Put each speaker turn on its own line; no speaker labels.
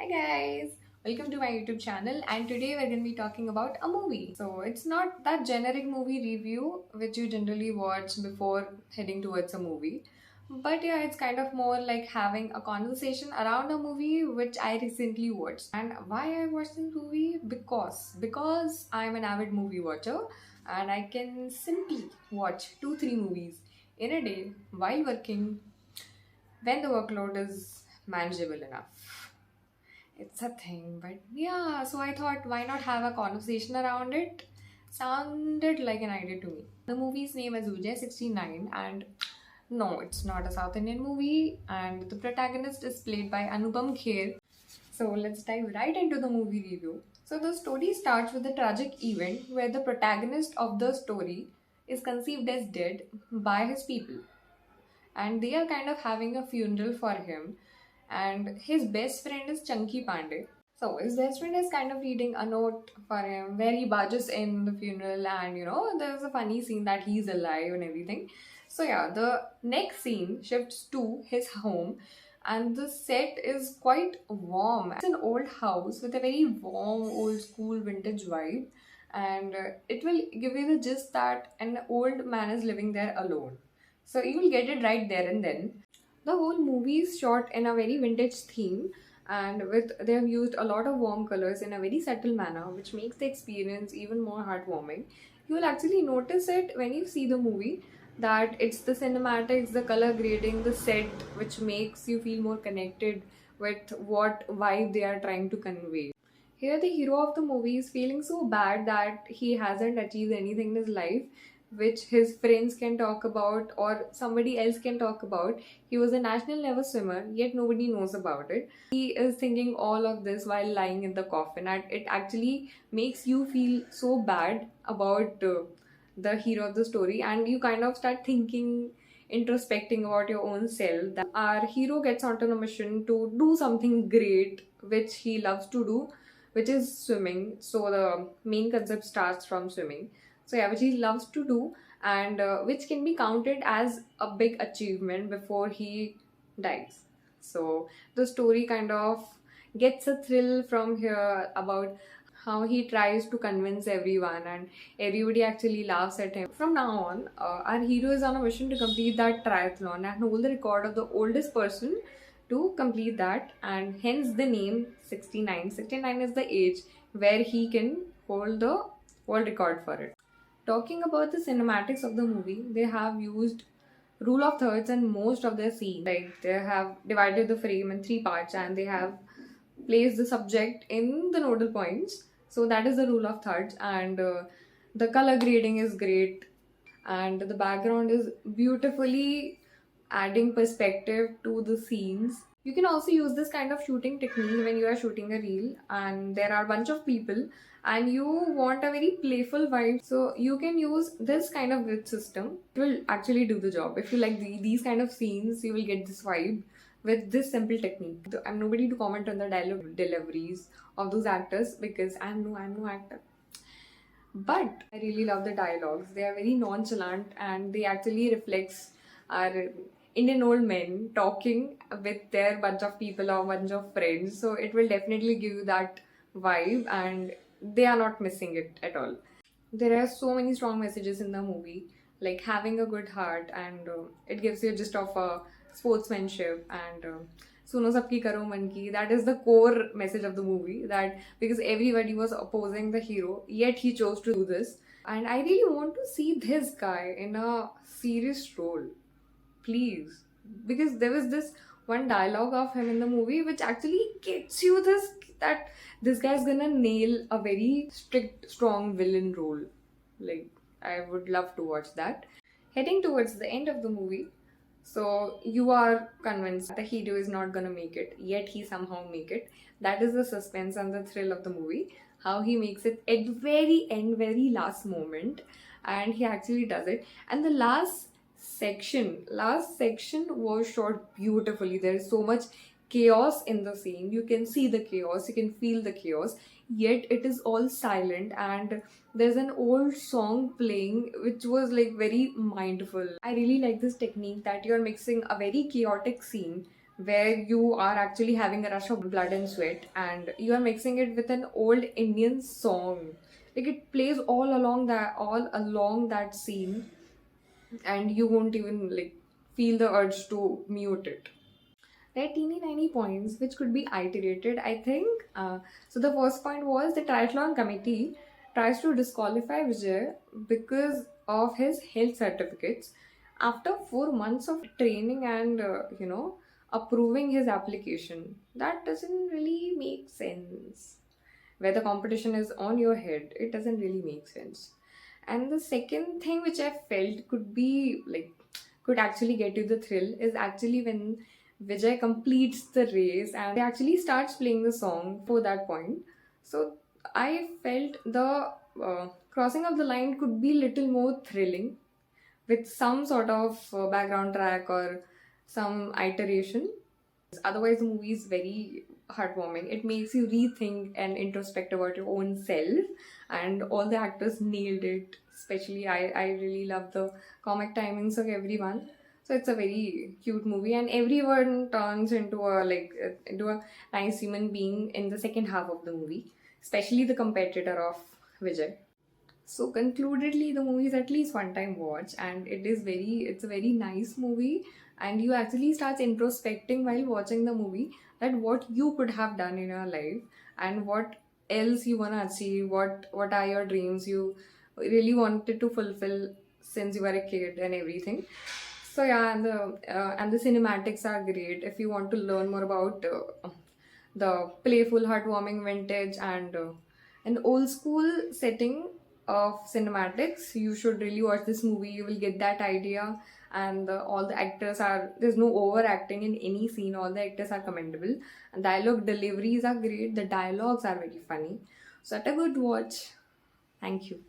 Hi guys, welcome to my YouTube channel, and today we're going to be talking about a movie. So it's not that generic movie review which you generally watch before heading towards a movie. But yeah, it's kind of more like having a conversation around a movie which I recently watched. And why I watched this movie? Because I'm an avid movie watcher and I can simply watch 2-3 movies in a day while working when the workload is manageable enough. It's a thing, but yeah, so I thought why not have a conversation around it? Sounded like an idea to me. The movie's name is Vijay 69, and no, it's not a South Indian movie, and the protagonist is played by Anupam Kher. So let's dive right into the movie review. So the story starts with a tragic event where the protagonist of the story is conceived as dead by his people, and they are kind of having a funeral for him, and his best friend is Chunky Pandey. So his best friend is kind of reading a note for him where he barges in the funeral, and there's a funny scene that he's alive and everything. So yeah, the next scene shifts to his home, and the set is quite warm. It's an old house with a very warm old school vintage vibe, and it will give you the gist that an old man is living there alone. So you will get it right there and then. The whole movie is shot in a very vintage theme, and with they have used a lot of warm colors in a very subtle manner, which makes the experience even more heartwarming. You will actually notice it when you see the movie that it's the cinematics, the color grading, the set, which makes you feel more connected with what vibe they are trying to convey. Here, the hero of the movie is feeling so bad that he hasn't achieved anything in his life, which his friends can talk about or somebody else can talk about. He was a national level swimmer, yet nobody knows about it. He is thinking all of this while lying in the coffin, and it actually makes you feel so bad about the hero of the story, and you kind of start thinking, introspecting about your own self. That our hero gets onto a mission to do something great, which he loves to do, which is swimming. So the main concept starts from swimming. So yeah, which he loves to do, and which can be counted as a big achievement before he dies. So the story kind of gets a thrill from here about how he tries to convince everyone, and everybody actually laughs at him. From now on, our hero is on a mission to complete that triathlon and hold the record of the oldest person to complete that, and hence the name 69. 69 is the age where he can hold the world record for it. Talking about the cinematics of the movie, they have used rule of thirds in most of their scenes. Like they have divided the frame in three parts, and they have placed the subject in the nodal points. So that is the rule of thirds, and the color grading is great, and the background is beautifully adding perspective to the scenes. You can also use this kind of shooting technique when you are shooting a reel and there are a bunch of people and you want a very playful vibe. So you can use this kind of grid system. It will actually do the job. If you like these kind of scenes, you will get this vibe with this simple technique. I'm nobody to comment on the dialogue deliveries of those actors because I'm no actor. But I really love the dialogues. They are very nonchalant and they actually reflects our Indian old men talking with their bunch of people or bunch of friends. So it will definitely give you that vibe, and they are not missing it at all. There are so many strong messages in the movie, like having a good heart, and it gives you just of a sportsmanship and suno sabki karo man ki. That is the core message of the movie. That because everybody was opposing the hero, yet he chose to do this. And I really want to see this guy in a serious role, please, because there was this one dialogue of him in the movie which actually gets you this that this guy's gonna nail a very strict strong villain role. Like, I would love to watch that. Heading towards the end of the movie, so you are convinced the hero is not gonna make it, yet he somehow make it. That is the suspense and the thrill of the movie, how he makes it at very end, very last moment, and he actually does it. And the last section was shot beautifully. There is so much chaos in the scene. You can see the chaos, you can feel the chaos, yet it is all silent, and there's an old song playing which was like very mindful. I really like this technique that you're mixing a very chaotic scene where you are actually having a rush of blood and sweat, and you are mixing it with an old Indian song. Like it plays all along that scene, and you won't even like feel the urge to mute it. There are teeny tiny points which could be iterated, I think. So the first point was the triathlon committee tries to disqualify Vijay because of his health certificates after 4 months of training and approving his application. That doesn't really make sense. Where the competition is on your head, it doesn't really make sense. And the second thing which I felt could actually get you the thrill is actually when Vijay completes the race and he actually starts playing the song for that point. So I felt the crossing of the line could be little more thrilling with some sort of background track or some iteration. Otherwise, the movie is very heartwarming. It makes you rethink and introspect about your own self, and all the actors nailed it. Especially, I really love the comic timings of everyone. So it's a very cute movie, and everyone turns into a nice human being in the second half of the movie. Especially the competitor of Vijay. So concludedly, the movie is at least one time watch, and it's a very nice movie, and you actually start introspecting while watching the movie that what you could have done in your life and what else you wanna achieve, what are your dreams you really wanted to fulfill since you were a kid and everything. So yeah, and the cinematics are great if you want to learn more about the playful, heartwarming vintage and an old school setting of cinematics. You should really watch this movie. You will get that idea. And all the actors are, there's no overacting in any scene. All the actors are commendable. And dialogue deliveries are great. The dialogues are very funny. So, at a good watch. Thank you.